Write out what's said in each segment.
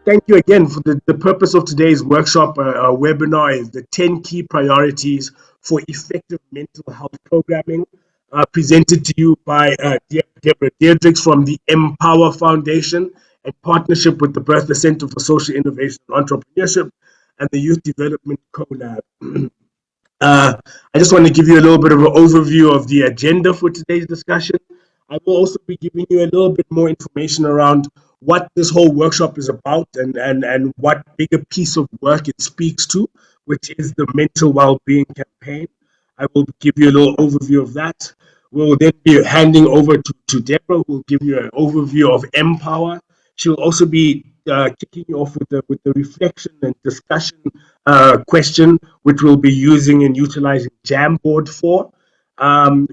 Thank you again for the purpose of today's workshop webinar is the 10 key priorities for effective mental health programming, presented to you by Deborah Diedericks from the Empower Foundation in partnership with the Bertha Center for Social Innovation and Entrepreneurship and the Youth Development CoLab. I just want to give you a little bit of an overview of the agenda for today's discussion. I will also be giving you a little bit more information around what this whole workshop is about and what bigger piece of work it speaks to, which is the mental well-being campaign. I will give you a little overview of that. We'll then be handing over to Deborah, who will give you an overview of Empower. She'll also be kicking you off with the reflection and discussion question, which we'll be using and utilizing Jamboard for.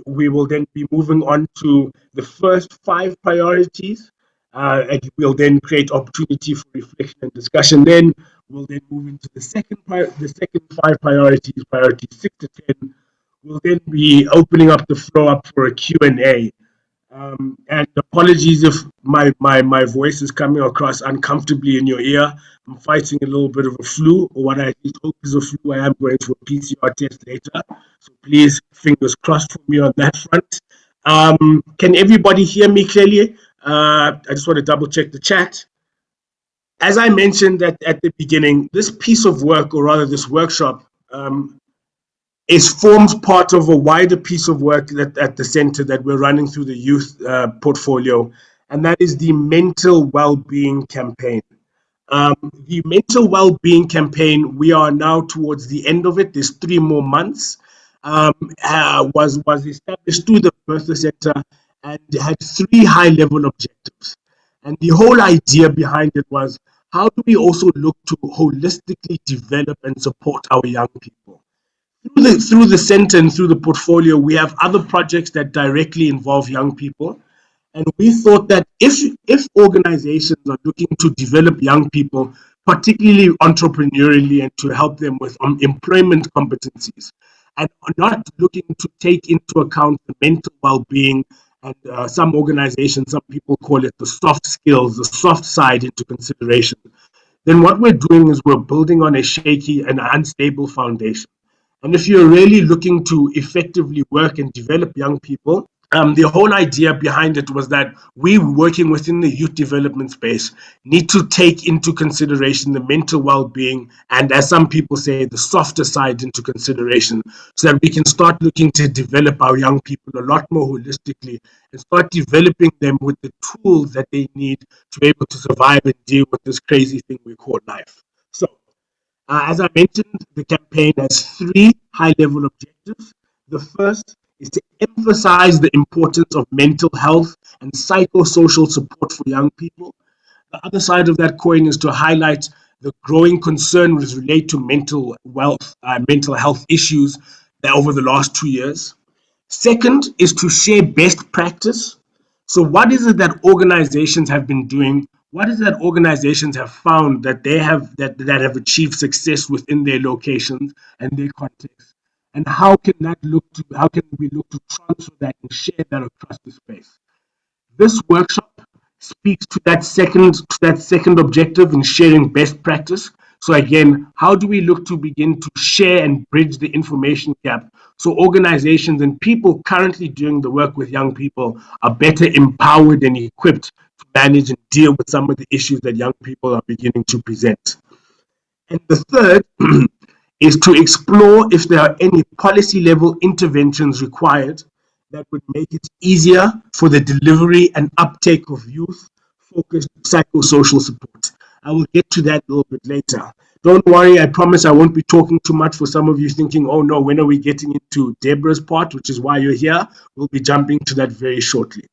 We will then be moving on to the first 5 priorities, and we'll then create opportunity for reflection and discussion. Then we'll then move into the second 5 priorities, priorities 6 to 10. We'll then be opening up the floor up for a Q&A. And apologies if my voice is coming across uncomfortably in your ear. I'm fighting a little bit of a flu, or what I hope is a flu. I am going to a PCR test later. So please, fingers crossed for me on that front. Can everybody hear me clearly? I just want to double check the chat. As I mentioned at the beginning, this piece of work, or rather this workshop, forms part of a wider piece of work that at the center that we're running through the youth portfolio, and that is the mental well-being campaign. The mental well-being campaign, we are now towards the end of it. There's 3 more months. Was established through the Bertha Center and had 3 high-level objectives. And the whole idea behind it was, how do we also look to holistically develop and support our young people? Through the center and through the portfolio, we have other projects that directly involve young people. And we thought that if organizations are looking to develop young people, particularly entrepreneurially, and to help them with employment competencies, and are not looking to take into account the mental well-being, and some organizations, some people call it the soft skills, the soft side into consideration, then what we're doing is we're building on a shaky and unstable foundation. And if you're really looking to effectively work and develop young people, the whole idea behind it was that we, working within the youth development space, need to take into consideration the mental well-being and, as some people say, the softer side into consideration, so that we can start looking to develop our young people a lot more holistically and start developing them with the tools that they need to be able to survive and deal with this crazy thing we call life. So, as I mentioned, the campaign has 3 high-level objectives. The first is to emphasize the importance of mental health and psychosocial support for young people. The other side of that coin is to highlight the growing concern with relate to mental health issues over the last 2 years. Second is to share best practice. So what is it that organizations have been doing? What is it that organizations have found that they have that have achieved success within their locations and their context? And how can we look to transfer that and share that across the space? This workshop speaks to that second objective in sharing best practice. So again, how do we look to begin to share and bridge the information gap so organizations and people currently doing the work with young people are better empowered and equipped to manage and deal with some of the issues that young people are beginning to present? And the third is to explore if there are any policy level interventions required that would make it easier for the delivery and uptake of youth-focused psychosocial support. I will get to that a little bit later. Don't worry, I promise I won't be talking too much for some of you thinking, oh no, when are we getting into Deborah's part, which is why you're here. We'll be jumping to that very shortly.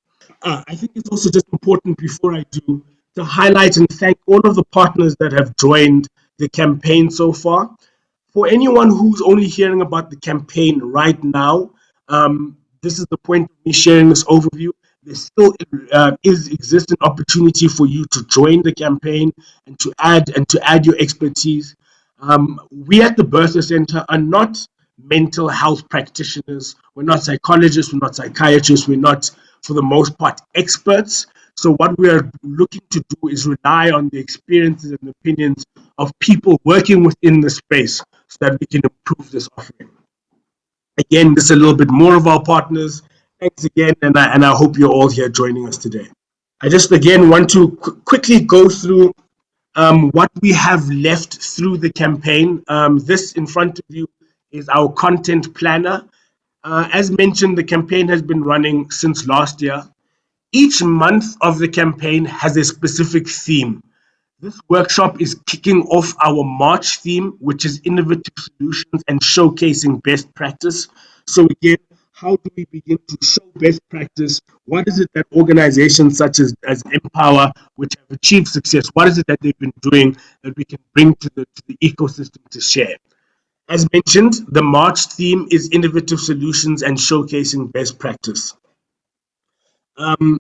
I think it's also just important before I do to highlight and thank all of the partners that have joined the campaign so far. For anyone who's only hearing about the campaign right now, this is the point of me sharing this overview. There still exists an opportunity for you to join the campaign and to add your expertise. We at the Bertha Center are not mental health practitioners. We're not psychologists. We're not psychiatrists. We're not, for the most part, experts. So what we are looking to do is rely on the experiences and opinions of people working within the space so that we can improve this offering. Again, this is a little bit more of our partners. Thanks again, and I hope you're all here joining us today. I just again want to quickly go through what we have left through the campaign. This in front of you is our content planner. As mentioned, the campaign has been running since last year. Each month of the campaign has a specific theme. This workshop is kicking off our March theme, which is innovative solutions and showcasing best practice. So again, how do we begin to show best practice? What is it that organizations such as Empower, which have achieved success, what is it that they've been doing that we can bring to the ecosystem to share? As mentioned, the March theme is innovative solutions and showcasing best practice. In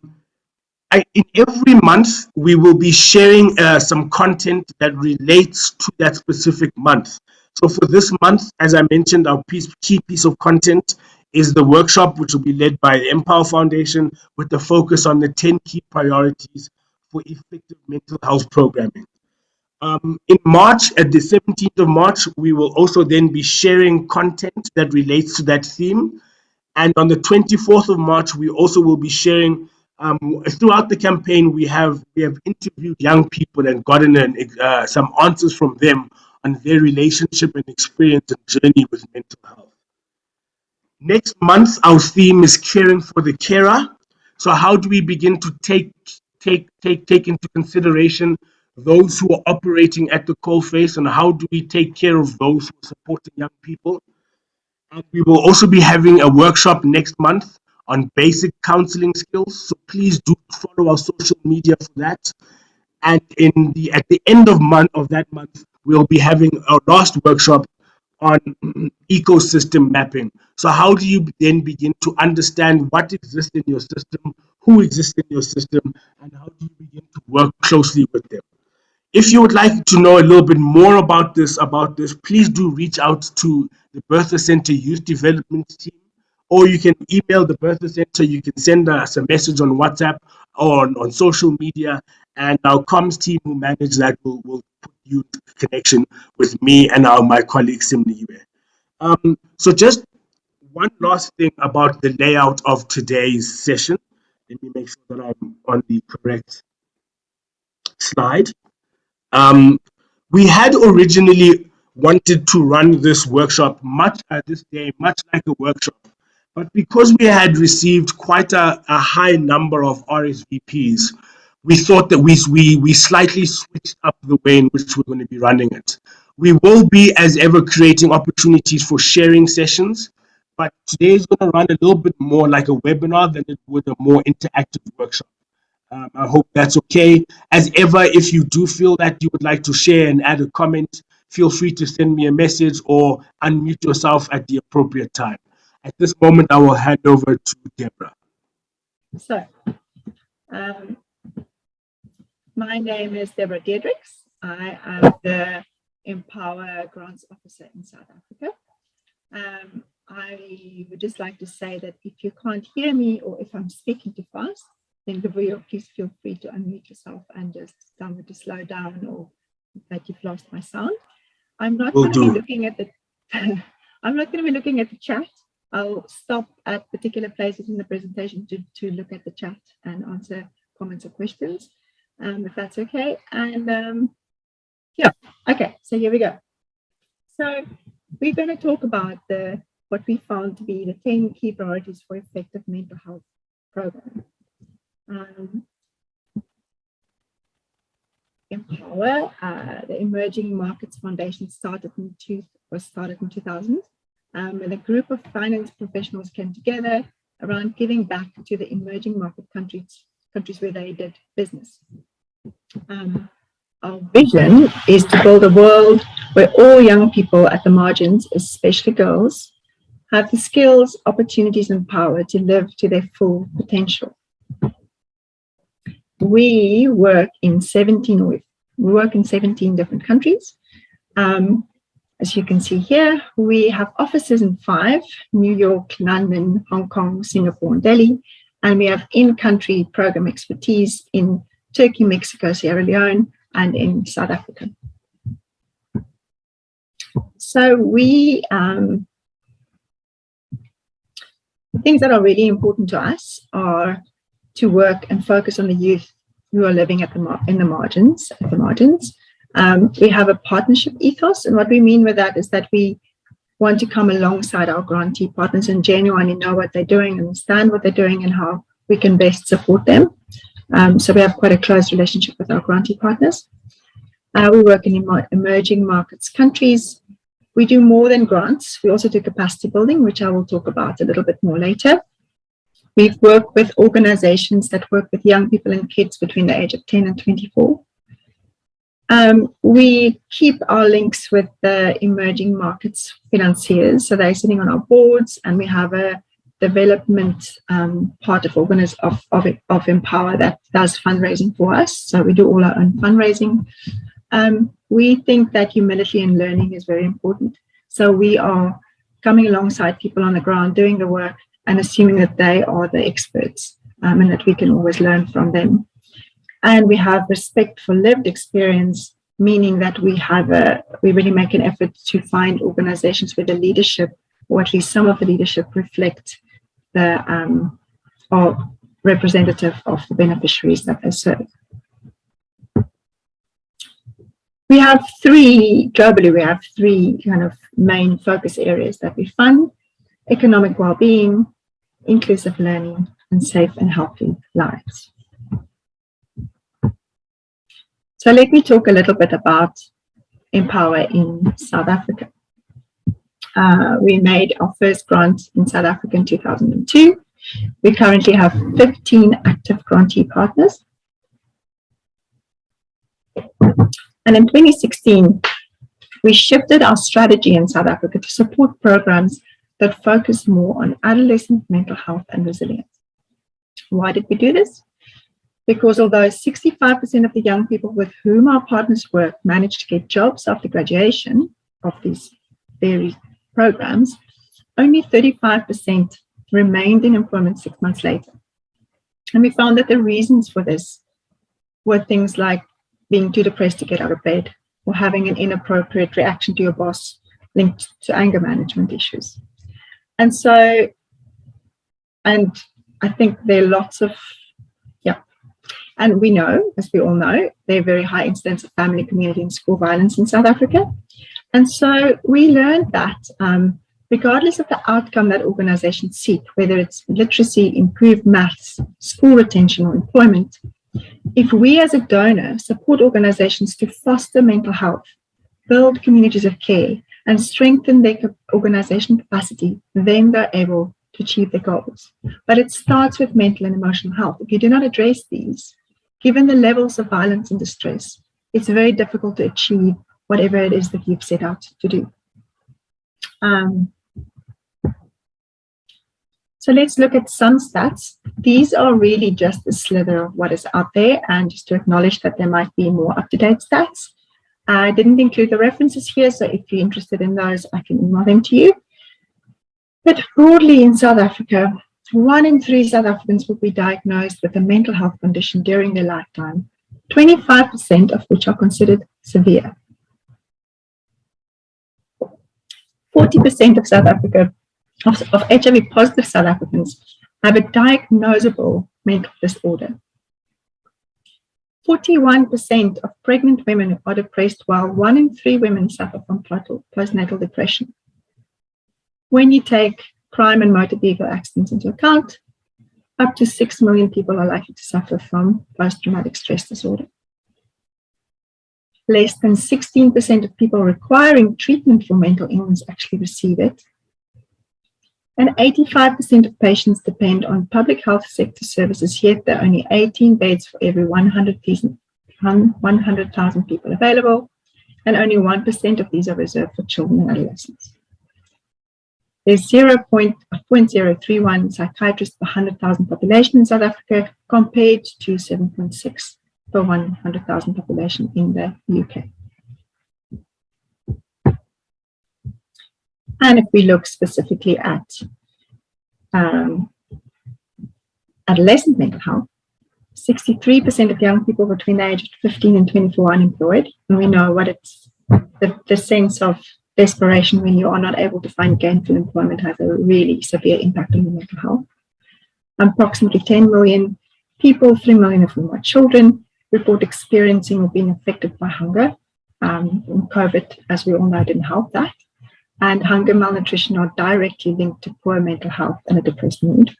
every month, we will be sharing some content that relates to that specific month. So for this month, as I mentioned, our key piece of content is the workshop, which will be led by the Empower Foundation with the focus on the 10 key priorities for effective mental health programming. In March, at the 17th of March, we will also then be sharing content that relates to that theme. And on the 24th of March, we also will be sharing, throughout the campaign, we have interviewed young people and gotten some answers from them on their relationship and experience and journey with mental health. Next month, our theme is caring for the carer. So how do we begin to take into consideration those who are operating at the coalface, and how do we take care of those who are supporting young people? And we will also be having a workshop next month on basic counseling skills. So please do follow our social media for that. And at the end of that month, we'll be having our last workshop on ecosystem mapping. So how do you then begin to understand what exists in your system, who exists in your system, and how do you begin to work closely with them? If you would like to know a little bit more about this, please do reach out to the Bertha Center Youth Development Team, or you can email the Bertha Center. You can send us a message on WhatsApp or on social media, and our comms team who manage that will put you in connection with me and my colleague Simniwe. So just one last thing about the layout of today's session. Let me make sure that I'm on the correct slide. We had originally wanted to run this workshop much like a workshop, but because we had received quite a high number of RSVPs, we thought that we slightly switched up the way in which we're going to be running it. We will be, as ever, creating opportunities for sharing sessions, but today is going to run a little bit more like a webinar than it would a more interactive workshop. I hope that's okay. As ever, if you do feel that you would like to share and add a comment, feel free to send me a message or unmute yourself at the appropriate time. At this moment, I will hand over to Deborah. So, my name is Deborah Diedericks. I am the Empower Grants Officer in South Africa. I would just like to say that if you can't hear me or if I'm speaking too fast, then please feel free to unmute yourself and just tell me to slow down or that you've lost my sound. I'm not going to be looking at the I'm not going to be looking at the chat. I'll stop at particular places in the presentation to look at the chat and answer comments or questions, if that's okay. And yeah, okay, so here we go. So we're going to talk about what we found to be the 10 key priorities for effective mental health program. Empower, the Emerging Markets Foundation, started in 2000, and a group of finance professionals came together around giving back to the emerging market countries where they did business. Our vision is to build a world where all young people at the margins, especially girls, have the skills, opportunities, and power to live to their full potential. We work in 17 different countries. As you can see here, we have offices in 5: New York, London, Hong Kong, Singapore, and Delhi. And we have in-country program expertise in Turkey, Mexico, Sierra Leone, and in South Africa. So things that are really important to us are to work and focus on the youth who are living at in the margins. We have a partnership ethos, and what we mean with that is that we want to come alongside our grantee partners and genuinely know what they're doing, understand what they're doing, and how we can best support them. So we have quite a close relationship with our grantee partners. We work in emerging markets countries. We do more than grants. We also do capacity building, which I will talk about a little bit more later. We've worked with organizations that work with young people and kids between the age of 10 and 24. We keep our links with the emerging markets financiers, so they're sitting on our boards, and we have a development part of Empower that does fundraising for us. So we do all our own fundraising. We think that humility and learning is very important. So we are coming alongside people on the ground, doing the work, and assuming that they are the experts, and that we can always learn from them. And we have respect for lived experience, meaning that we really make an effort to find organizations where the leadership, or at least some of the leadership, reflect are representative of the beneficiaries that they serve. Globally, we have three kind of main focus areas that we fund: economic well-being, inclusive learning, and safe and healthy lives. So let me talk a little bit about Empower in South Africa. We made our first grant in South Africa in 2002. We currently have 15 active grantee partners. And in 2016, we shifted our strategy in South Africa to support programs that focus more on adolescent mental health and resilience. Why did we do this? Because although 65% of the young people with whom our partners work managed to get jobs after graduation of these various programs, only 35% remained in employment 6 months later. And we found that the reasons for this were things like being too depressed to get out of bed, or having an inappropriate reaction to your boss linked to anger management issues. And I think there are lots of, and we know, as we all know, there are very high incidents of family, community, and school violence in South Africa. And so we learned that regardless of the outcome that organizations seek, whether it's literacy, improved maths, school retention, or employment, if we as a donor support organizations to foster mental health, build communities of care, and strengthen their organizational capacity, then they're able to achieve their goals. But it starts with mental and emotional health. If you do not address these, given the levels of violence and distress, it's very difficult to achieve whatever it is that you've set out to do. So let's look at some stats. These are really just a slither of what is out there, and just to acknowledge that there might be more up-to-date stats. I didn't include the references here, so if you're interested in those, I can email them to you. But broadly in South Africa, 1 in 3 South Africans will be diagnosed with a mental health condition during their lifetime, 25% of which are considered severe. 40% of South Africa, of HIV positive South Africans, have a diagnosable mental disorder. 41% of pregnant women are depressed, while 1 in 3 women suffer from postnatal depression. When you take crime and motor vehicle accidents into account, up to 6 million people are likely to suffer from post-traumatic stress disorder. Less than 16% of people requiring treatment for mental illness actually receive it. And 85% of patients depend on public health sector services, yet there are only 18 beds for every 100,000 people available, and only 1% of these are reserved for children and adolescents. There's 0.031 psychiatrists per 100,000 population in South Africa, compared to 7.6 per 100,000 population in the UK. And if we look specifically at adolescent mental health, 63% of young people between the age of 15 and 24 are unemployed. And we know what it's, the sense of desperation when you are not able to find gainful employment has a really severe impact on your mental health. Approximately 10 million people, 3 million of whom are children, report experiencing or being affected by hunger. And COVID, as we all know, didn't help that. And hunger and malnutrition are directly linked to poor mental health and a depressed mood.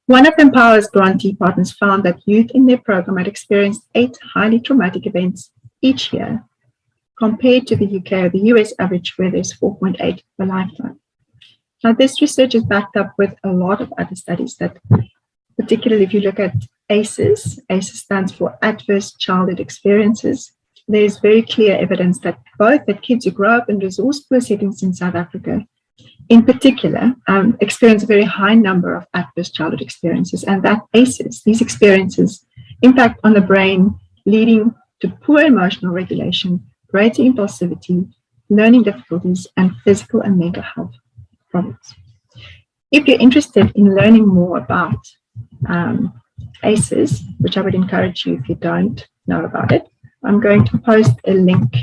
One of Empower's grantee partners found that youth in their program had experienced 8 highly traumatic events each year, compared to the UK or the US average, where there's 4.8 per lifetime. Now, this research is backed up with a lot of other studies that, particularly if you look at ACEs, ACEs stands for Adverse Childhood Experiences. There's very clear evidence that both the kids who grow up in resource-poor settings in South Africa, in particular, experience a very high number of adverse childhood experiences, and that ACEs, these experiences, impact on the brain, leading to poor emotional regulation, greater impulsivity, learning difficulties, and physical and mental health problems. If you're interested in learning more about ACEs, which I would encourage you if you don't know about it, I'm going to post a link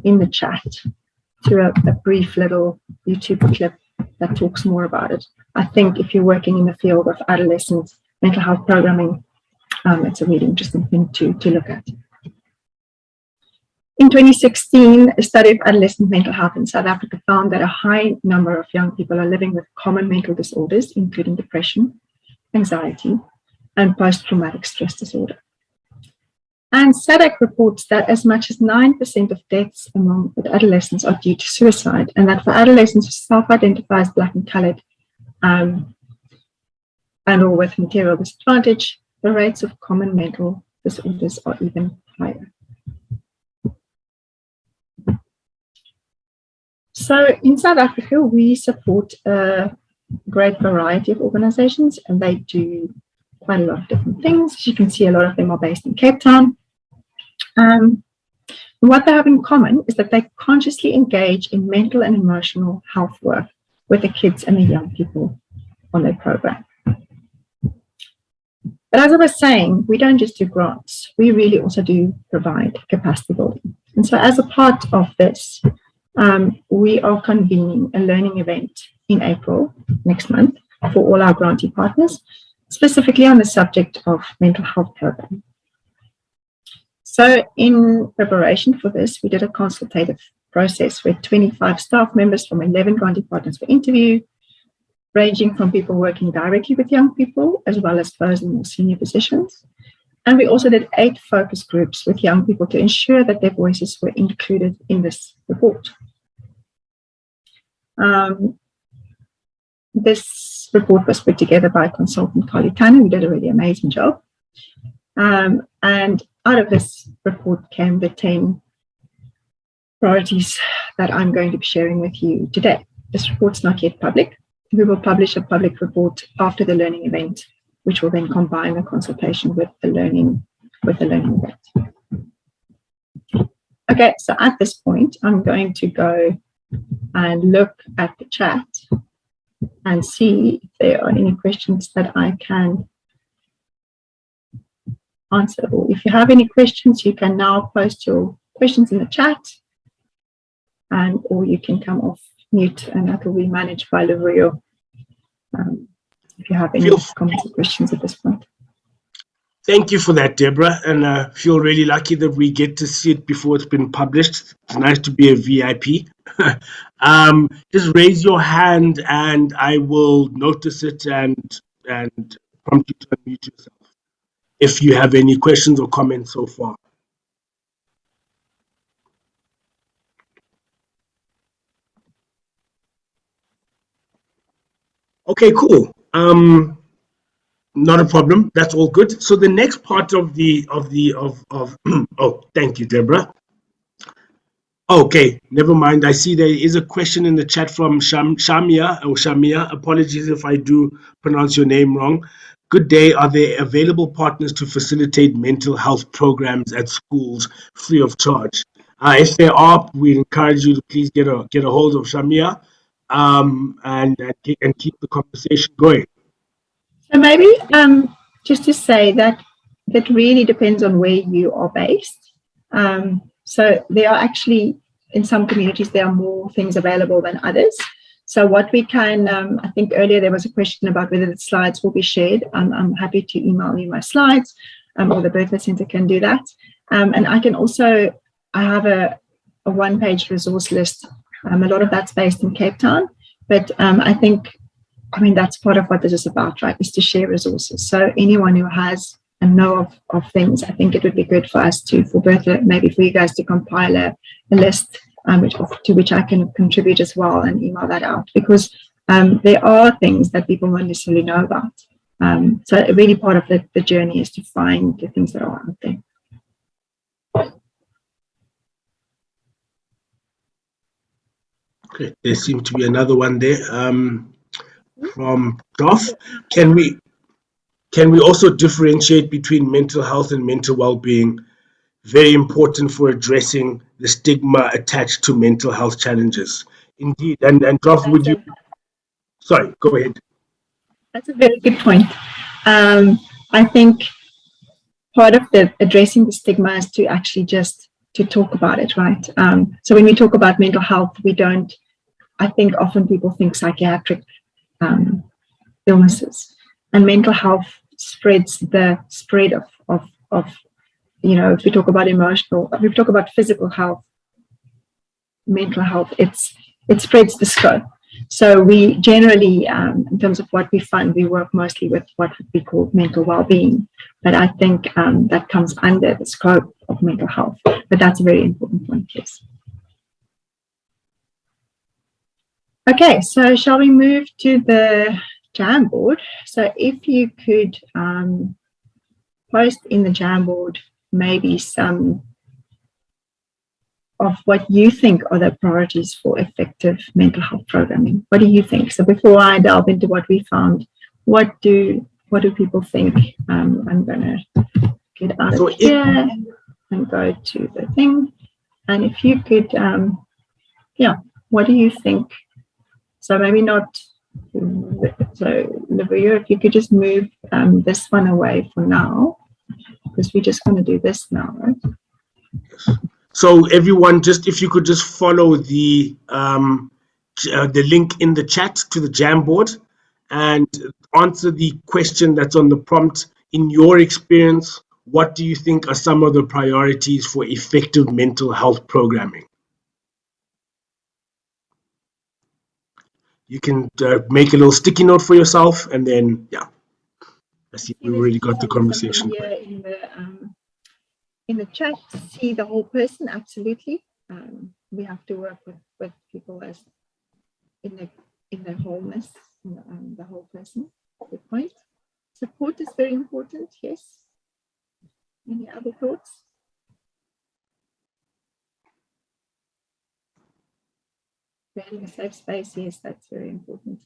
in the chat to a brief little YouTube clip that talks more about it. I think if you're working in the field of adolescent mental health programming, it's a really interesting thing to look at. In 2016, a study of adolescent mental health in South Africa found that a high number of young people are living with common mental disorders, including depression, anxiety, and post-traumatic stress disorder. And SADC reports that as much as 9% of deaths among adolescents are due to suicide, and that for adolescents who self-identify as Black and coloured and or with material disadvantage, the rates of common mental disorders are even higher. So in South Africa, we support a great variety of organizations, and they do quite a lot of different things. As you can see, a lot of them are based in Cape Town. What they have in common is that they consciously engage in mental and emotional health work with the kids and the young people on their program. But as I was saying, we don't just do grants. We really also do provide capacity building. And so as a part of this, we are convening a learning event in April next month for all our grantee partners, specifically on the subject of mental health program. So in preparation for this, we did a consultative process where 25 staff members from 11 grantee partners were interviewed, ranging from people working directly with young people, as well as those in more senior positions. And we also did 8 focus groups with young people to ensure that their voices were included in this report. This report was put together by consultant Carly Tanner, who did a really amazing job. And out of this report came the 10 priorities that I'm going to be sharing with you today. This report's not yet public. We will publish a public report after the learning event, which will then combine the consultation with the learning event. Okay, so at this point, I'm going to go and look at the chat and see if there are any questions that I can answer. Or if you have any questions, you can now post your questions in the chat, or you can come off mute, and that will be managed by Lavrio. If you have any comments or questions at this point. Thank you for that, Deborah, and I feel really lucky that we get to see it before it's been published. It's nice to be a VIP. Just raise your hand and I will notice it and prompt you to unmute yourself if you have any questions or comments so far. Okay, cool. Not a problem. That's all good. So the next part of oh, thank you, Deborah. Okay, never mind. I see there is a question in the chat from Shamia. Apologies if I do pronounce your name wrong. Good day. Are there available partners to facilitate mental health programs at schools free of charge? If there are, we encourage you to please get a hold of Shamia and keep the conversation going. So maybe just to say that that really depends on where you are based. So there are actually, in some communities, there are more things available than others. So what we can, I think earlier there was a question about whether the slides will be shared. I'm happy to email you my slides, or the Bertha Centre can do that. And I can also, I have a one-page resource list. A lot of that's based in Cape Town, but I mean, that's part of what this is about, right, is to share resources. So anyone who has a know of things, I think it would be good for us to, for Bertha, maybe for you guys to compile a list to which I can contribute as well and email that out, because there are things that people won't necessarily know about. So really part of the journey is to find the things that are out there. Okay, there seemed to be another one there from Doff. Can we also differentiate between mental health and mental well-being? Very important for addressing the stigma attached to mental health challenges. Indeed, and Doff, would you? Sorry, go ahead. That's a very good point. I think part of the addressing the stigma is to actually just to talk about it, right? So when we talk about mental health, we don't, I think often people think psychiatric illnesses, and mental health spreads the spread of you know, if we talk about emotional, if we talk about physical health, mental health, it spreads the scope. So we generally, in terms of what we fund, we work mostly with what we call mental well-being. But I think that comes under the scope of mental health. But that's a very important point, yes. Okay, so shall we move to the Jamboard? So if you could post in the Jamboard maybe some of what you think are the priorities for effective mental health programming. What do you think? So before I delve into what we found, what do people think? I'm going to get out of here and go to the thing. And if you could, what do you think? So maybe not, so Livia, if you could just move this one away for now, because we're just going to do this now, right? So everyone, just if you could just follow the link in the chat to the Jamboard and answer the question that's on the prompt. In your experience, what do you think are some of the priorities for effective mental health programming? You can make a little sticky note for yourself, and then, yeah, I see we already got the conversation. In the chat, see the whole person, absolutely. We have to work with people as in their wholeness, the whole person. Good point. Support is very important, yes. Any other thoughts? Creating a safe space, yes, that's very important.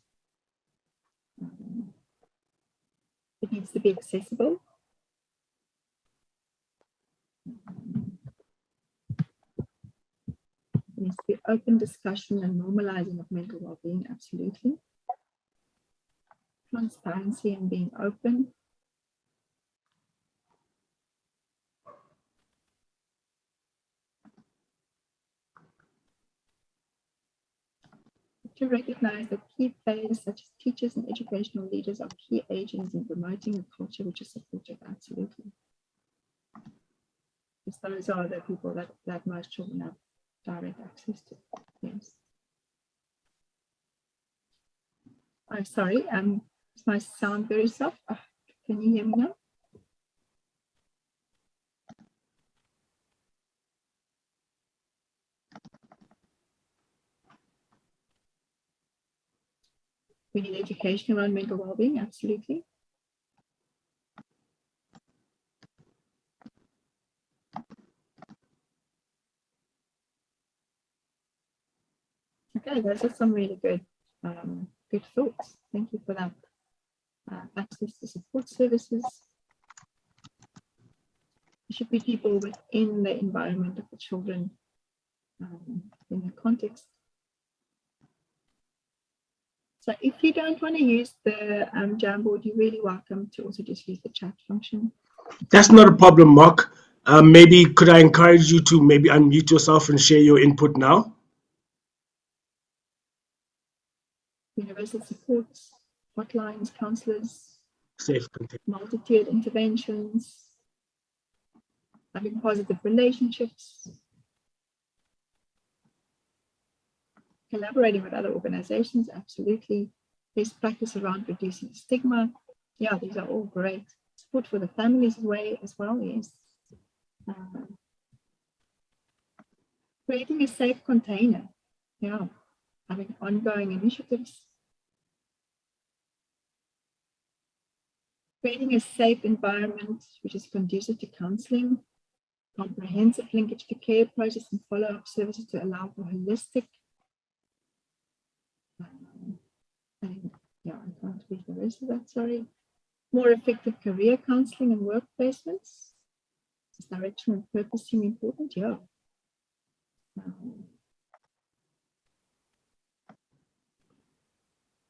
It needs to be accessible. There needs to be open discussion and normalizing of mental well-being, absolutely. Transparency and being open. To recognize that key players such as teachers and educational leaders are key agents in promoting a culture which is supportive, absolutely. Because those are the people that most children have direct access to. Yes. Oh, sorry, is my sound very soft? Oh, can you hear me now? We need education around mental well-being, absolutely. Okay, those are some really good thoughts. Thank you for that. Access to support services. There should be people within the environment of the children, in the context. So if you don't want to use the Jamboard, you're really welcome to also just use the chat function. That's not a problem, Mark. Maybe could I encourage you to maybe unmute yourself and share your input now? Universal supports, hotlines, counsellors, Safe content. multi-tiered interventions, having positive relationships, collaborating with other organizations, absolutely. Best practice around reducing stigma. Yeah, these are all great. Support for the families as well, yes. Creating a safe container. Yeah, having ongoing initiatives. Creating a safe environment which is conducive to counseling. Comprehensive linkage to care process and follow-up services to allow for holistic. And yeah, I can't read the rest of that, sorry. More effective career counseling and work placements. Is direction and purpose seem important? Yeah.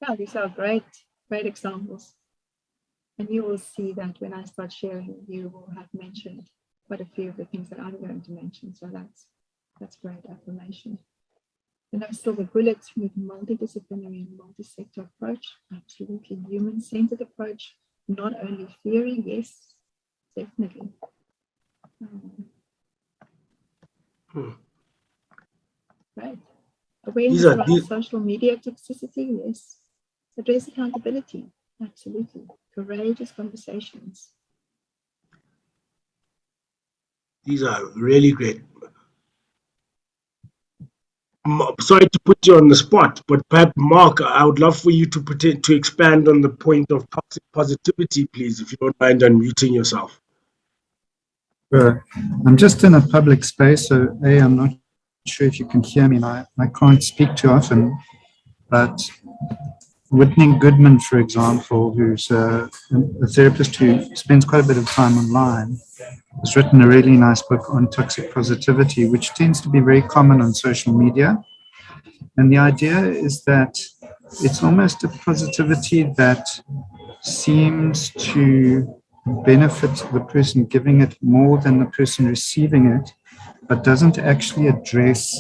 Yeah, these are great examples. And you will see that when I start sharing, you will have mentioned quite a few of the things that I'm going to mention. So that's great affirmation. And I'm still the bullets with multidisciplinary and multi-sector approach, absolutely human-centered approach, not only theory, yes, definitely. Right. Awareness around social media toxicity, yes. Address accountability, absolutely. Courageous conversations. These are really great. Sorry to put you on the spot, but perhaps Mark, I would love for you to expand on the point of toxic positivity, please, if you don't mind unmuting yourself. Sure. I'm just in a public space, so I'm not sure if you can hear me. I can't speak too often, but Whitney Goodman, for example, who's a therapist who spends quite a bit of time online, has written a really nice book on toxic positivity, which tends to be very common on social media. And the idea is that it's almost a positivity that seems to benefit the person giving it more than the person receiving it, but doesn't actually address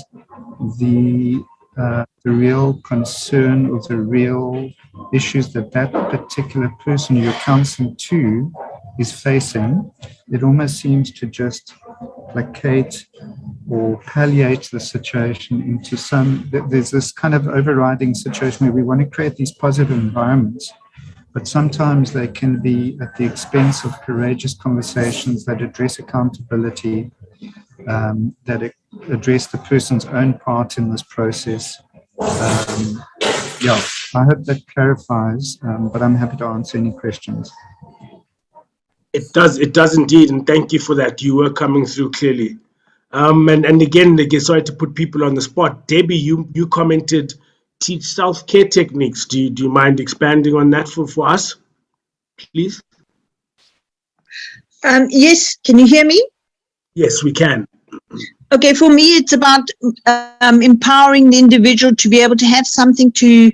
the real concern or the real issues that particular person you're counseling to is facing. It almost seems to just placate or palliate the situation into there's this kind of overriding situation where we want to create these positive environments, but sometimes they can be at the expense of courageous conversations that address accountability, that address the person's own part in this process. I hope that clarifies, but I'm happy to answer any questions. It does indeed, and thank you for that. You were coming through clearly. And again, sorry to put people on the spot. Debbie, you commented teach self-care techniques. Do you mind expanding on that for us, please? Yes, can you hear me? Yes, we can. Okay, for me, it's about empowering the individual to be able to have something to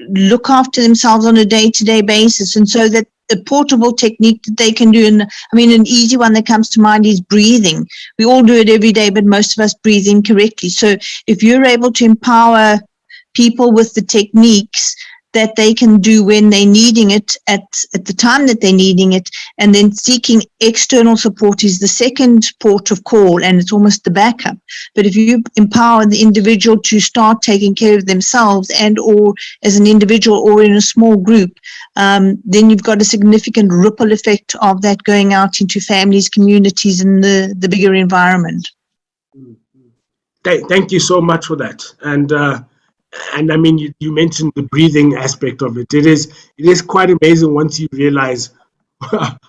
look after themselves on a day-to-day basis, and so that the portable technique that they can do, and I mean, an easy one that comes to mind is breathing. We all do it every day, but most of us breathe incorrectly. So if you're able to empower people with the techniques that they can do when they're needing it at the time that they're needing it, and then seeking external support is the second port of call, and it's almost the backup. But if you empower the individual to start taking care of themselves, and or as an individual or in a small group, then you've got a significant ripple effect of that going out into families, communities, and the bigger environment. Thank you so much for that. And I mean, you mentioned the breathing aspect of it. It is quite amazing once you realize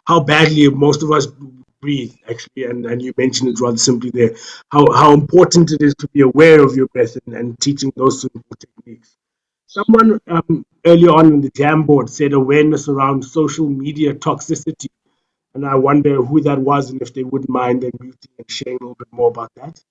how badly most of us breathe, actually. And you mentioned it rather simply there, how important it is to be aware of your breath and teaching those simple techniques. Someone earlier on in the Jamboard said awareness around social media toxicity. And I wonder who that was and if they wouldn't mind unmuting and sharing a little bit more about that.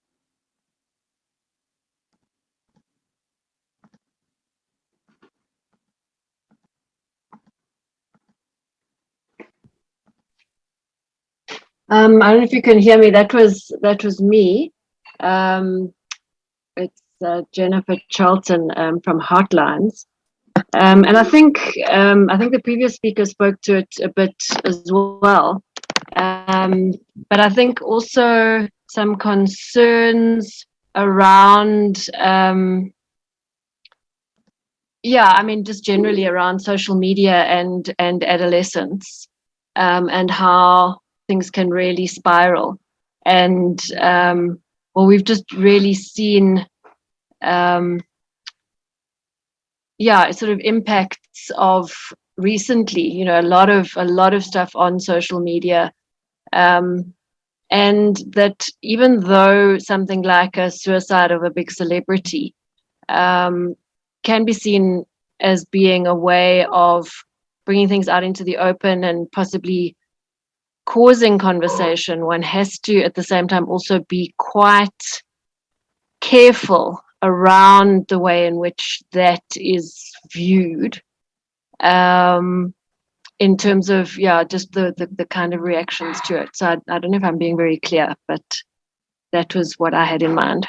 I don't know if you can hear me. That was me. It's Jennifer Charlton from Heartlines, and I think the previous speaker spoke to it a bit as well. But I think also some concerns around, just generally around social media and adolescence, and how things can really spiral. And we've just really seen, sort of impacts of recently, a lot of stuff on social media. And that even though something like a suicide of a big celebrity can be seen as being a way of bringing things out into the open and possibly causing conversation, one has to at the same time also be quite careful around the way in which that is viewed, in terms of just the kind of reactions to it. So I don't know if I'm being very clear, but that was what I had in mind.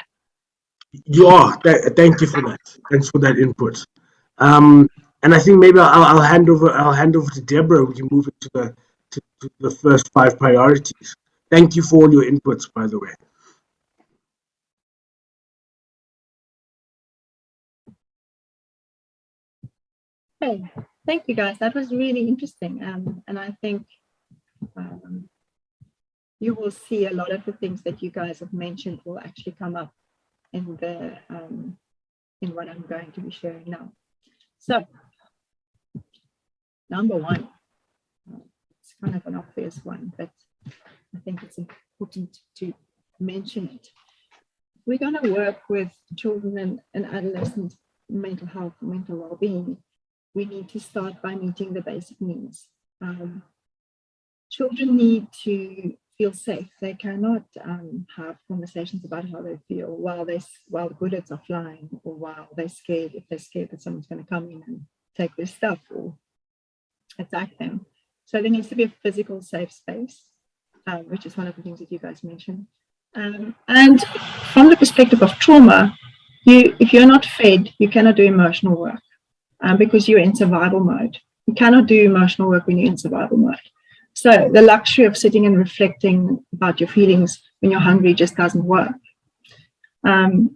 You are. Thank you for that. Thanks for that input. And I think maybe I'll hand over to Deborah. We can move into the first 5 priorities. Thank you for all your inputs, by the way. Hey, thank you guys. That was really interesting. And I think you will see a lot of the things that you guys have mentioned will actually come up in the in what I'm going to be sharing now. So, number 1, it's kind of an obvious one, but I think it's important to mention it. We're going to work with children and adolescents' mental health, mental well-being. We need to start by meeting the basic needs. Children need to feel safe. They cannot have conversations about how they feel while the bullets are flying, or while they're scared, if they're scared that someone's going to come in and take their stuff or attack them. So there needs to be a physical safe space, which is one of the things that you guys mentioned. And from the perspective of trauma, if you're not fed, you cannot do emotional work, because you're in survival mode. You cannot do emotional work when you're in survival mode. So the luxury of sitting and reflecting about your feelings when you're hungry just doesn't work. Can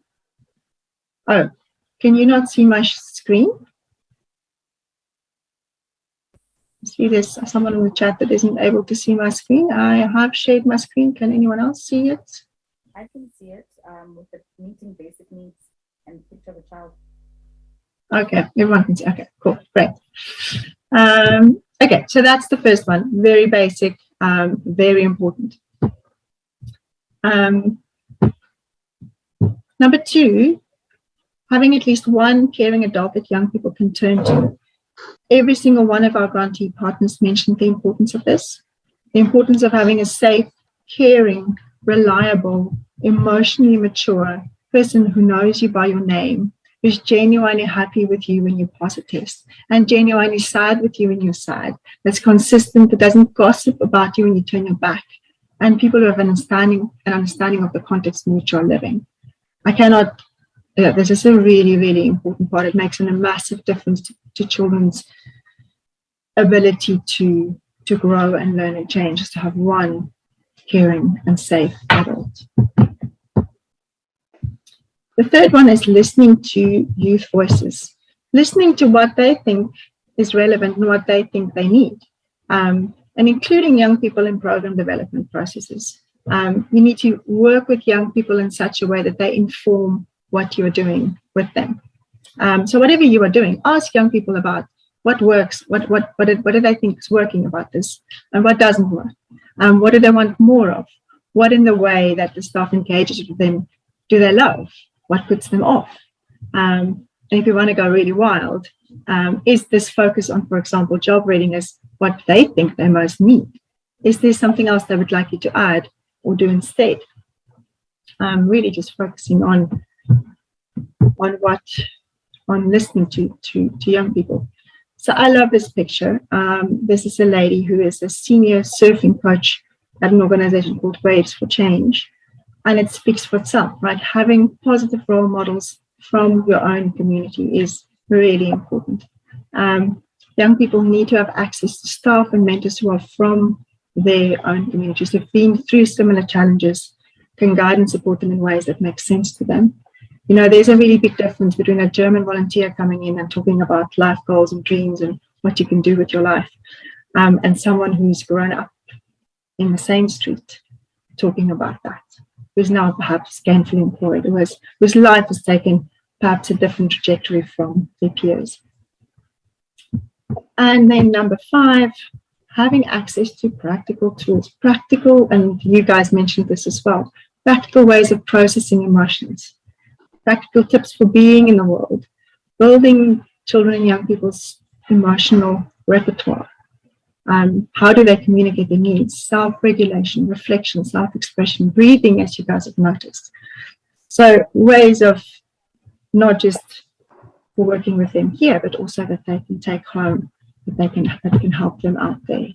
you not see my screen? See, there's someone in the chat that isn't able to see my screen. I have shared my screen. Can anyone else see it? I can see it with the meeting basic needs and picture of a child. Okay, everyone can see. Okay, cool, great. Okay, so that's the first one. Very basic, very important. Number 2, having at least one caring adult that young people can turn to. Every single one of our grantee partners mentioned the importance of this, the importance of having a safe, caring, reliable, emotionally mature person who knows you by your name, who's genuinely happy with you when you pass a test, and genuinely sad with you when you're sad, that's consistent, that doesn't gossip about you when you turn your back, and people who have an understanding of the context in which you're living. This is a really, really important part. It makes a massive difference to children's ability to grow and learn and change, is to have one caring and safe adult. The third one is listening to youth voices, listening to what they think is relevant and what they think they need, and including young people in program development processes. You need to work with young people in such a way that they inform what you're doing with them. So whatever you are doing, ask young people about what works, what do they think is working about this, and what doesn't work. What do they want more of? What in the way that the staff engages with them do they love? What puts them off? And if you want to go really wild, is this focus on, for example, job readiness, what they think they most need? Is there something else they would like you to add or do instead? Really just focusing on listening to young people. So I love this picture. This is a lady who is a senior surfing coach at an organization called Waves for Change. And it speaks for itself, right? Having positive role models from your own community is really important. Young people need to have access to staff and mentors who are from their own communities, who've been through similar challenges, can guide and support them in ways that make sense to them. You know, there's a really big difference between a German volunteer coming in and talking about life goals and dreams and what you can do with your life, and someone who's grown up in the same street talking about that, who's now perhaps gainfully employed, whose life has taken perhaps a different trajectory from their peers. And then number 5, having access to practical tools, practical, and you guys mentioned this as well, practical ways of processing emotions, practical tips for being in the world, building children and young people's emotional repertoire. How do they communicate their needs? Self-regulation, reflection, self-expression, breathing, as you guys have noticed. So ways of not just working with them here, but also that they can take home, that can help them out there.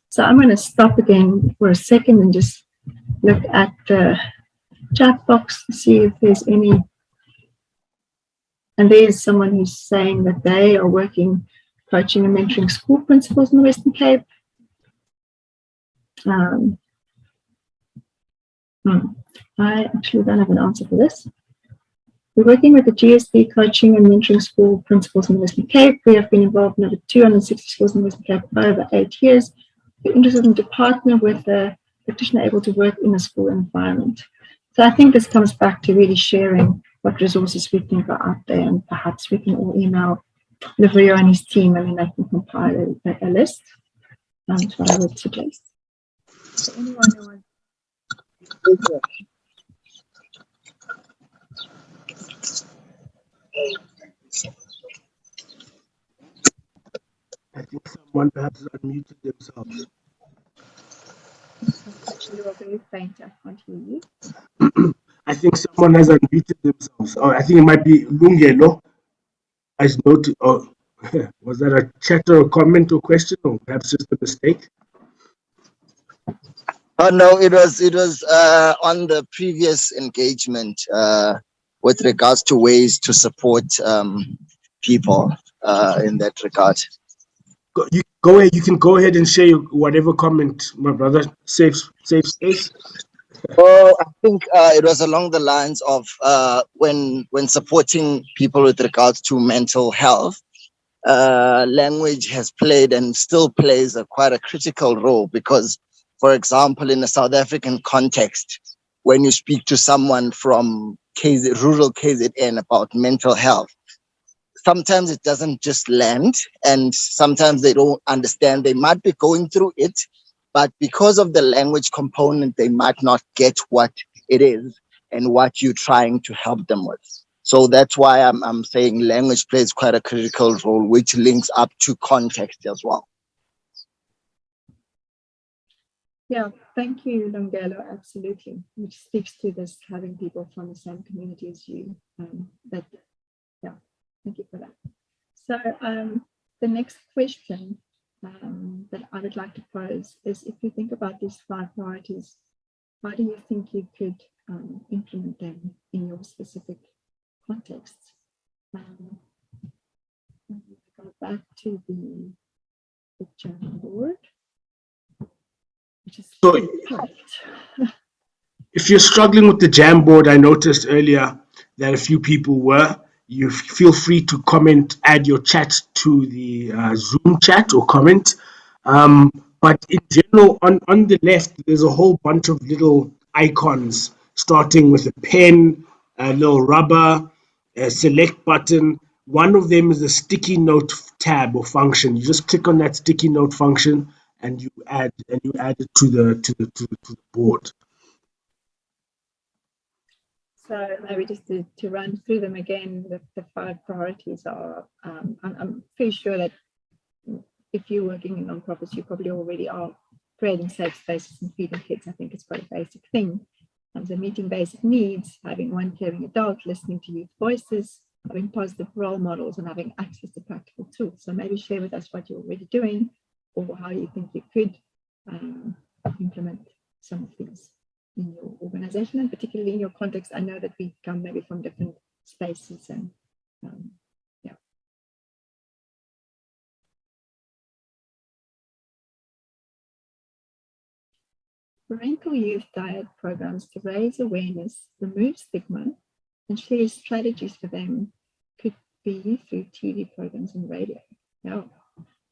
So I'm going to stop again for a second and just look at the chat box to see if there's any. And there's someone who's saying that they are working, coaching and mentoring school principals in the Western Cape. I actually don't have an answer for this. We're working with the GSB coaching and mentoring school principals in the Western Cape. We have been involved in over 260 schools in the Western Cape for over 8 years. We're interested in to partner with a practitioner able to work in a school environment. So I think this comes back to really sharing what resources we think are out there, and perhaps we can all email Livrio and his team, and then they can compile a list. That's what I would suggest. So anyone who wants to I think someone perhaps unmuted themselves. You are very faint. I can't hear you. I think someone has unmuted themselves. Oh, I think it might be Lungelo. I noted. Oh, was that a chat or a comment or question, or perhaps just a mistake? Oh no, it was on the previous engagement with regards to ways to support people in that regard. Go ahead. You can go ahead and share whatever comment, my brother. Safe space. Well, I think it was along the lines of when supporting people with regards to mental health, language has played and still plays quite a critical role, because, for example, in a South African context, when you speak to someone from rural KZN about mental health, sometimes it doesn't just land, and sometimes they don't understand. They might be going through it, but because of the language component, they might not get what it is and what you're trying to help them with. So that's why I'm saying language plays quite a critical role, which links up to context as well. Yeah, thank you, Lungelo. Absolutely, which speaks to this having people from the same community as you. Thank you for that. So the next question that I would like to pose is, if you think about these 5 priorities, how do you think you could implement them in your specific context? Go back to the picture board, which is So if you're struggling with the Jamboard, I noticed earlier that a few people were. You feel free to comment, add your chat to the Zoom chat or comment. But in general, on the left, there's a whole bunch of little icons, starting with a pen, a little rubber, a select button. One of them is a sticky note tab or function. You just click on that sticky note function and you add it to the board. So maybe just to run through them again, the 5 priorities are, I'm pretty sure that if you're working in nonprofits, you probably already are creating safe spaces and feeding kids. I think it's quite a basic thing. So meeting basic needs, having one caring adult, listening to youth voices, having positive role models, and having access to practical tools. So maybe share with us what you're already doing, or how you think you could implement some of these in your organization, and particularly in your context. I know that we come maybe from different spaces, and yeah. Parental youth diet programs to raise awareness, remove stigma, and share strategies for them could be through TV programs and radio. Now,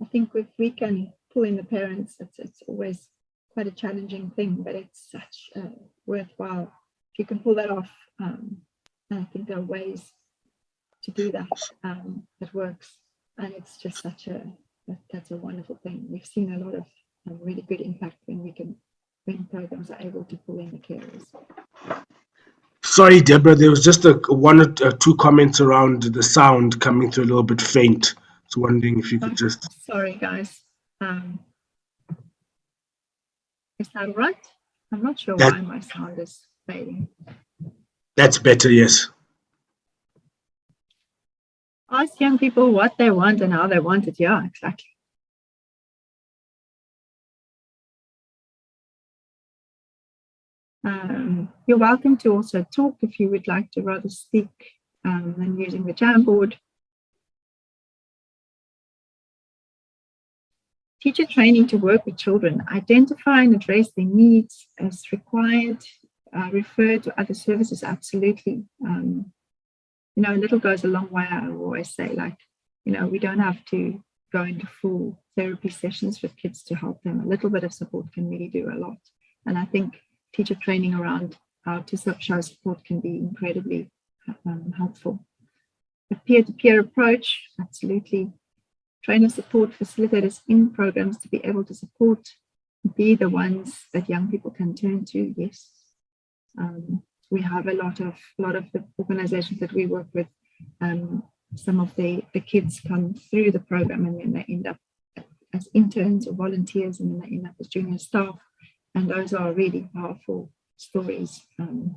I think if we can pull in the parents, it's always quite a challenging thing, but it's such a worthwhile. If you can pull that off, and I think there are ways to do that that works, and it's just that's a wonderful thing. We've seen a lot of really good impact when programs are able to pull in the carers. Sorry, Deborah, there was just one or two comments around the sound coming through a little bit faint. So wondering if you could just... Sorry, guys. Is that all right? I'm not sure why my sound is fading. That's better, yes. Ask young people what they want and how they want it. Yeah, exactly. You're welcome to also talk if you would like to rather speak than using the Jamboard. Teacher training to work with children. Identify and address their needs as required. Refer to other services, absolutely. A little goes a long way. I always say, we don't have to go into full therapy sessions with kids to help them. A little bit of support can really do a lot. And I think teacher training around how to show support can be incredibly helpful. A peer-to-peer approach, absolutely. Trainer support facilitators in programs to be able to support, be the ones that young people can turn to, yes. We have a lot of the organizations that we work with, some of the kids come through the program and then they end up as interns or volunteers, and then they end up as junior staff. And those are really powerful stories. And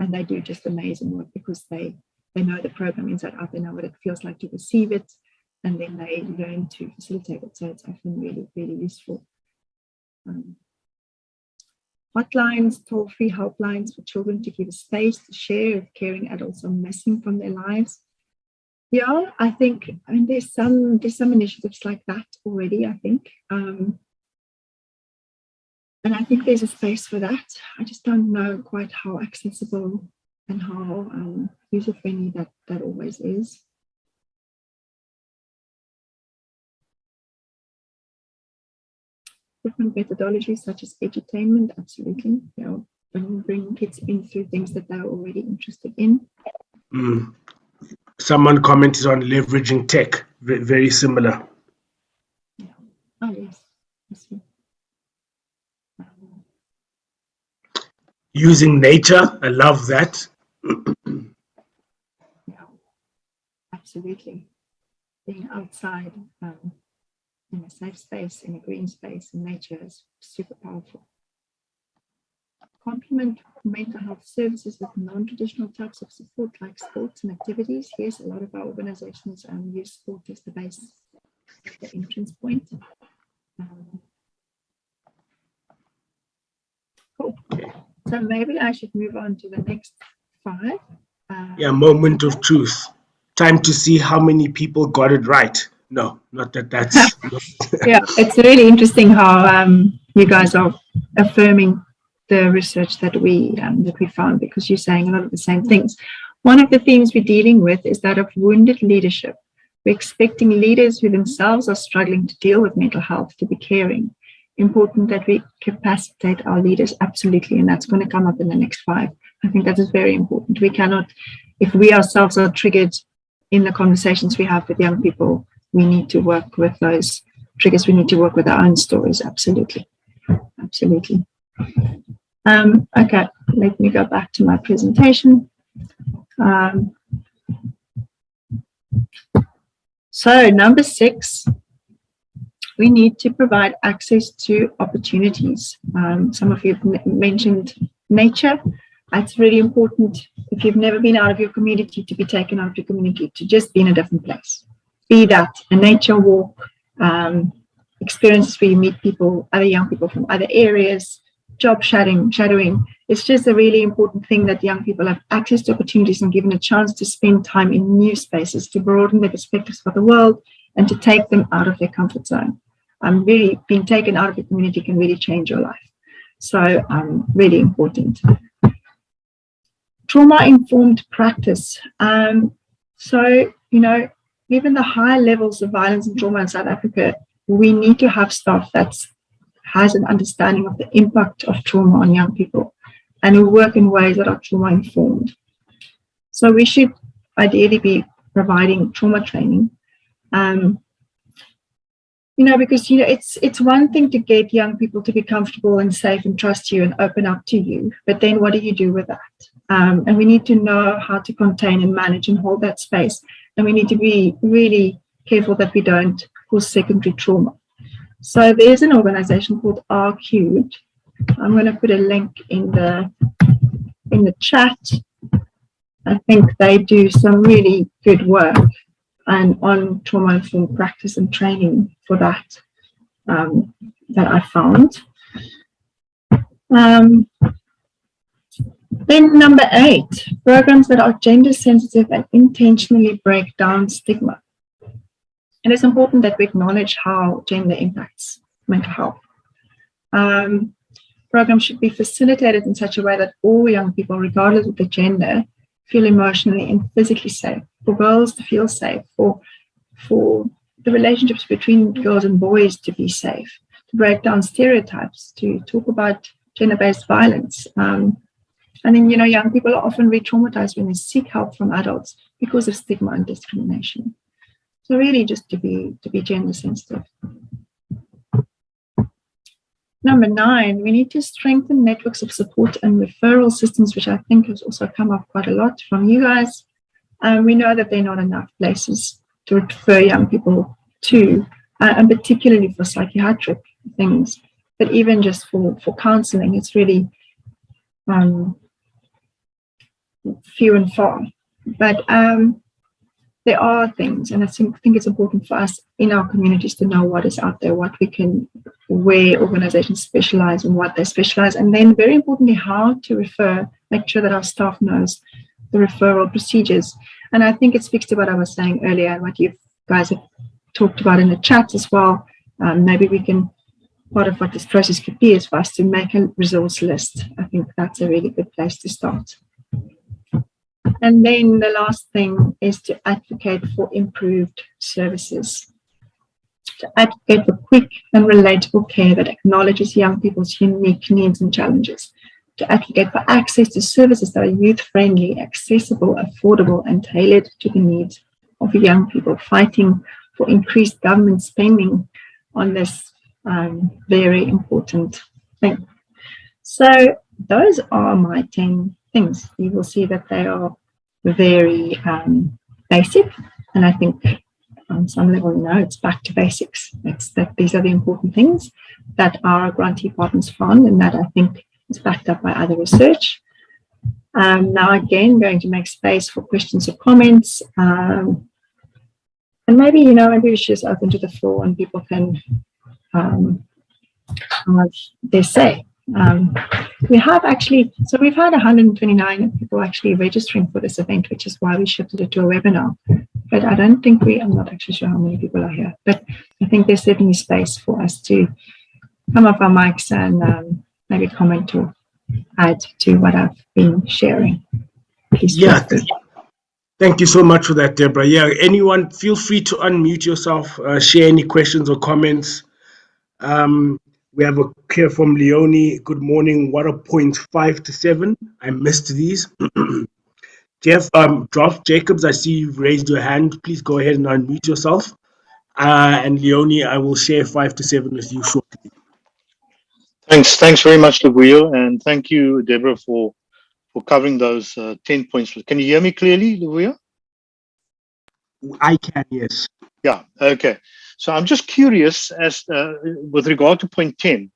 they do just amazing work because they know the program inside out. They know what it feels like to receive it, and then they learn to facilitate it. So it's often really, really useful. Hotlines, toll-free helplines for children to give a space to share if caring adults are missing from their lives. Yeah, I think there's some initiatives like that already, I think. And I think there's a space for that. I just don't know quite how accessible and how user-friendly that always is. Different methodologies such as edutainment, absolutely. Bring kids in through things that they're already interested in. Someone commented on leveraging tech, very similar. Yeah. Oh, yes. Using nature, I love that. Yeah, absolutely. Being outside in a safe space, in a green space, in nature is super powerful. Complement mental health services with non-traditional types of support like sports and activities. Yes, a lot of our organizations use sport as the base, the entrance point. Cool. So maybe I should move on to the next 5. Moment of truth. Time to see how many people got it right. No, not that that's... Yeah, it's really interesting how you guys are affirming the research that we found, because you're saying a lot of the same things. One of the themes we're dealing with is that of wounded leadership. We're expecting leaders who themselves are struggling to deal with mental health to be caring. Important that we capacitate our leaders, absolutely, and that's going to come up in the next 5. I think that is very important. We cannot, if we ourselves are triggered in the conversations we have with young people, we need to work with those triggers. We need to work with our own stories, absolutely. Absolutely. Okay, let me go back to my presentation. So number 6, we need to provide access to opportunities. Some of you have mentioned nature. That's really important. If you've never been out of your community, to be taken out of your community, to just be in a different place. Be that a nature walk, experiences where you meet people, other young people from other areas, job shadowing. It's just a really important thing that young people have access to opportunities and given a chance to spend time in new spaces, to broaden their perspectives for the world and to take them out of their comfort zone. Really being taken out of the community can really change your life. So really important. Trauma-informed practice. So, you know, given the high levels of violence and trauma in South Africa, we need to have staff that has an understanding of the impact of trauma on young people and who work in ways that are trauma-informed. So we should ideally be providing trauma training. You know, because, you know, it's one thing to get young people to be comfortable and safe and trust you and open up to you, but then what do you do with that? And we need to know how to contain and manage and hold that space. And we need to be really careful that we don't cause secondary trauma. So there's an organization called R-Cubed. I'm going to put a link in the chat. I think they do some really good work and on trauma-informed practice and training for that, that I found. Then number 8, programs that are gender sensitive and intentionally break down stigma. And it's important that we acknowledge how gender impacts mental health. Programs should be facilitated in such a way that all young people, regardless of their gender, feel emotionally and physically safe, for girls to feel safe, for the relationships between girls and boys to be safe, to break down stereotypes, to talk about gender-based violence. And then, you know, young people are often re-traumatized when they seek help from adults because of stigma and discrimination. So really just to be gender sensitive. Number 9, we need to strengthen networks of support and referral systems, which I think has also come up quite a lot from you guys. We know that there are not enough places to refer young people to, and particularly for psychiatric things, but even just for counseling, it's really few and far. But there are things, and I think it's important for us in our communities to know what is out there, where organizations specialize and what they specialize, and then very importantly, how to refer, make sure that our staff knows the referral procedures. And I think it speaks to what I was saying earlier and what you guys have talked about in the chat as well. Maybe we can, part of what this process could be is for us to make a resource list. I think that's a really good place to start. And then the last thing is to advocate for improved services. To advocate for quick and relatable care that acknowledges young people's unique needs and challenges. To advocate for access to services that are youth-friendly, accessible, affordable, and tailored to the needs of young people, fighting for increased government spending on this very important thing. So those are my 10 things. You will see that they are very basic, and I think on some level, you know, it's back to basics. It's that these are the important things that our grantee partners found, and that I think is backed up by other research. Now again, going to make space for questions or comments, and maybe, you know, maybe we should just open to the floor and people can have their say. We have actually, so we've had 129 people actually registering for this event, which is why we shifted it to a webinar. But I don't think I'm not actually sure how many people are here, but I think there's certainly space for us to come off our mics and maybe comment or add to what I've been sharing. Please. Yeah, thank you so much for that, Deborah. Yeah, anyone, feel free to unmute yourself, share any questions or comments. We have a care from Leonie. Good morning. What are points 5 to 7? I missed these. Jeff, Jacobs, I see you've raised your hand. Please go ahead and unmute yourself. And Leonie, I will share 5 to 7 with you shortly. Thanks very much, Luvuyo, and thank you, Deborah, for covering those 10 points. Can you hear me clearly, Luvuyo? I can, yes. Yeah, okay. So I'm just curious as with regard to point 10,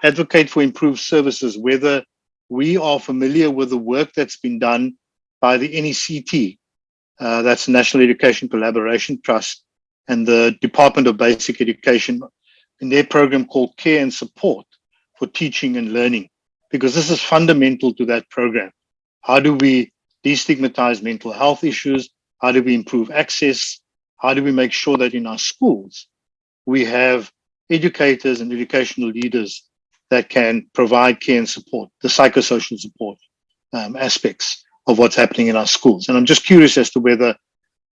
advocate for improved services, whether we are familiar with the work that's been done by the NECT, that's National Education Collaboration Trust, and the Department of Basic Education in their program called Care and Support for Teaching and Learning, because this is fundamental to that program. How do we destigmatize mental health issues? How do we improve access? How do we make sure that in our schools we have educators and educational leaders that can provide care and support, the psychosocial support aspects of what's happening in our schools? And I'm just curious as to whether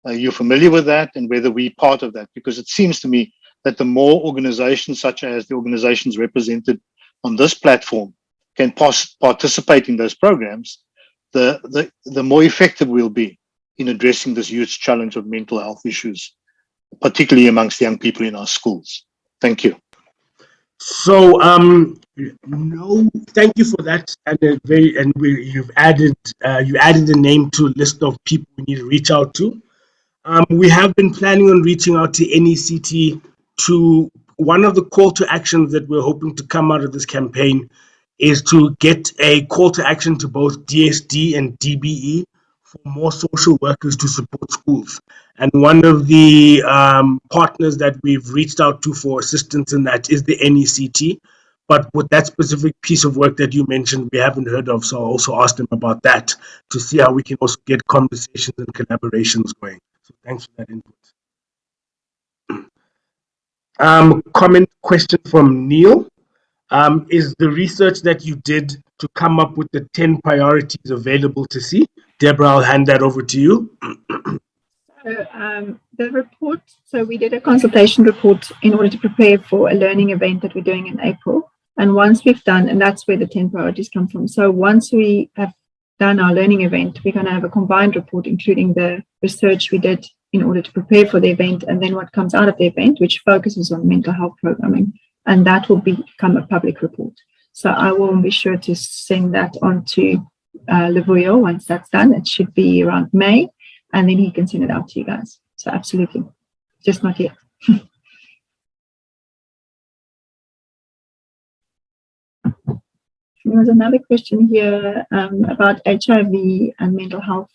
you're familiar with that and whether we're part of that, because it seems to me that the more organizations such as the organizations represented on this platform can participate in those programs, the more effective we'll be in addressing this huge challenge of mental health issues, particularly amongst young people in our schools. Thank you. So, no, thank you for that. And you've added a name to a list of people we need to reach out to. We have been planning on reaching out to NECT. To one of the call to actions that we're hoping to come out of this campaign is to get a call to action to both DSD and DBE for more social workers to support schools. And one of the partners that we've reached out to for assistance in that is the NECT. But with that specific piece of work that you mentioned, we haven't heard of. So I'll also ask them about that to see how we can also get conversations and collaborations going. So thanks for that input. Question from Neil. Is the research that you did to come up with the 10 priorities available to see? Deborah, I'll hand that over to you. So the report, so we did a consultation report in order to prepare for a learning event that we're doing in April. And once we've done, and that's where the 10 priorities come from. So once we have done our learning event, we're going to have a combined report, including the research we did in order to prepare for the event, and then what comes out of the event, which focuses on mental health programming. And that will become a public report. So I will be sure to send that on to Livuyo once that's done. It should be around May, and then he can send it out to you guys. So absolutely, just not yet. There was another question here about HIV and mental health.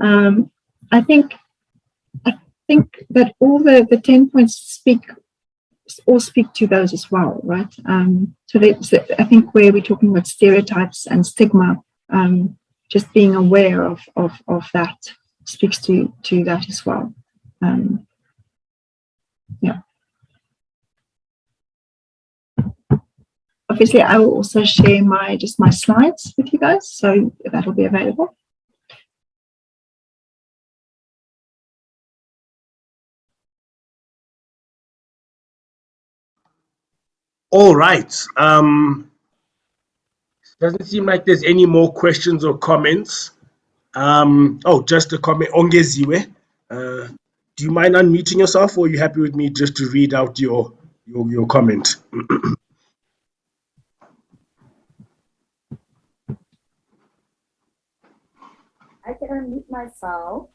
I think that all the 10 points speak to those as well, right? So I think where we're talking about stereotypes and stigma, just being aware of that speaks to that as well. Yeah. Obviously, I will also share my slides with you guys, so that will be available. All right. Doesn't seem like there's any more questions or comments. Just a comment. Ongeziwe, do you mind unmuting yourself, or are you happy with me just to read out your comment? I can unmute myself.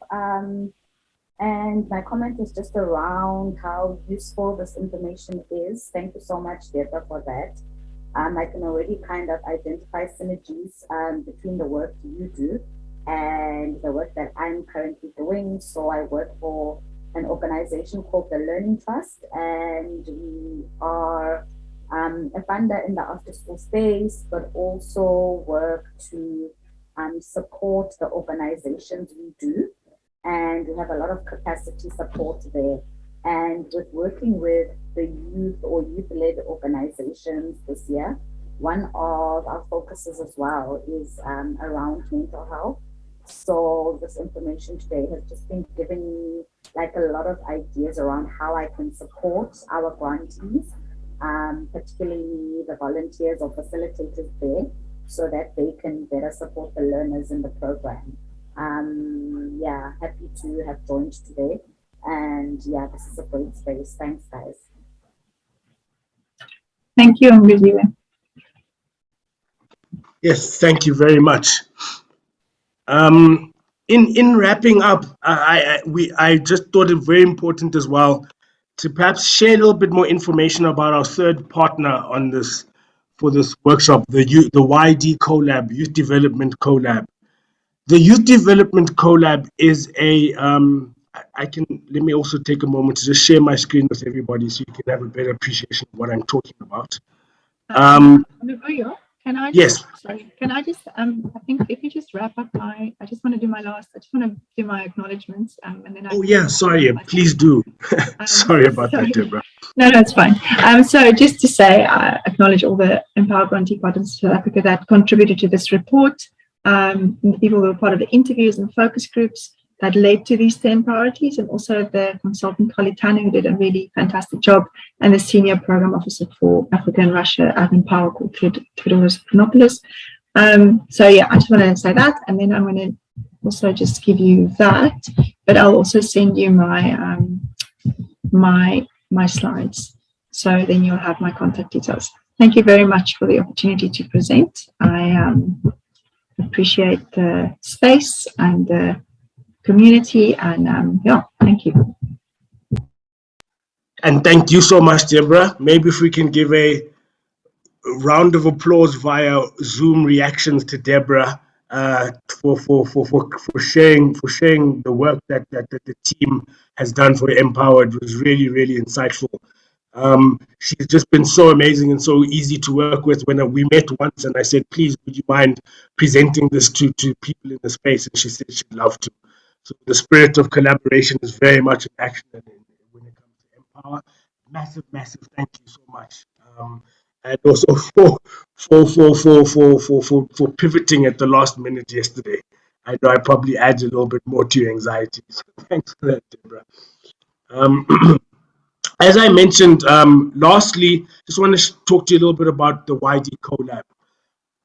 And my comment is just around how useful this information is. Thank you so much, Deborah, for that. I can already kind of identify synergies between the work you do and the work that I'm currently doing. So I work for an organization called the Learning Trust, and we are a funder in the after-school space, but also work to support the organizations we do. And we have a lot of capacity support there. And with working with the youth or youth-led organizations this year, one of our focuses as well is around mental health. So this information today has just been giving me like a lot of ideas around how I can support our grantees, particularly the volunteers or facilitators there, so that they can better support the learners in the program. Yeah, happy to have joined today. And yeah, this is a great space. Thanks, guys. Thank you, Ongeziwe. Yes, thank you very much. In wrapping up, I just thought it very important as well to perhaps share a little bit more information about our third partner on this for this workshop, the YD Collab, Youth Development Collab. The Youth Development Collab is I can, let me also take a moment to just share my screen with everybody so you can have a better appreciation of what I'm talking about. Can I Yes. just, sorry, can I just, I think if you just wrap up I just want to do my last, I just want to do my acknowledgements and then Oh yeah, sorry, please do. Sorry about that, Deborah. No, it's fine. So just to say, I acknowledge all the Empower Grantee partners in South Africa that contributed to this report, the people who were part of the interviews and focus groups that led to these 10 priorities, and also the consultant Kali Tanu, who did a really fantastic job, and the senior program officer for Africa and Russia at Empower called Theodoros Panopoulos. So yeah, I just want to say that, and then I'm going to also just give you that, but I'll also send you my my slides, so then you'll have my contact details. Thank you very much for the opportunity to present. I appreciate the space and the community, and yeah, thank you. And thank you so much, Deborah. Maybe if we can give a round of applause via Zoom reactions to Deborah for sharing the work that the team has done for Empower. It was really, really insightful. She's just been so amazing and so easy to work with. When we met once and I said, please, would you mind presenting this to people in the space? And she said she'd love to. So the spirit of collaboration is very much in action when it comes to Empower. Massive thank you so much. And also for pivoting at the last minute yesterday. I know I probably added a little bit more to your anxiety. So thanks for that, Deborah. As I mentioned, lastly, just want to talk to you a little bit about the YD Collab.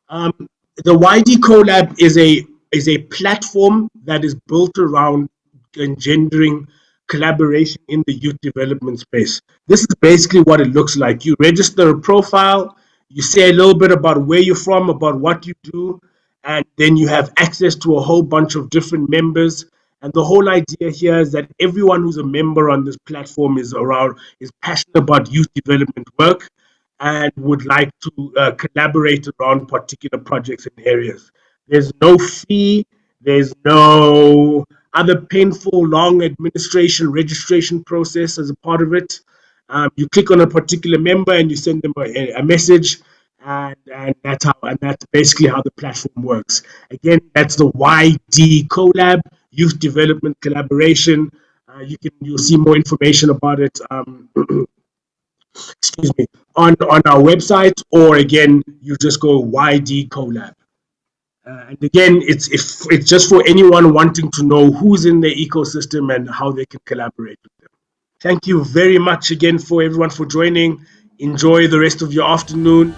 The YD Collab is a platform that is built around engendering collaboration in the youth development space. This is basically what it looks like. You register a profile, you say a little bit about where you're from, about what you do, and then you have access to a whole bunch of different members. And the whole idea here is that everyone who's a member on this platform is passionate about youth development work and would like to collaborate around particular projects and areas. There's no fee, there's no other painful, long registration process as a part of it. You click on a particular member and you send them a message, and that's basically how the platform works. Again, that's the YD Collab, Youth Development Collaboration. You'll see more information about it. Excuse me, on our website, or again, you just go YD Collab. And again, it's just for anyone wanting to know who's in the ecosystem and how they can collaborate with them. Thank you very much again for everyone for joining. Enjoy the rest of your afternoon.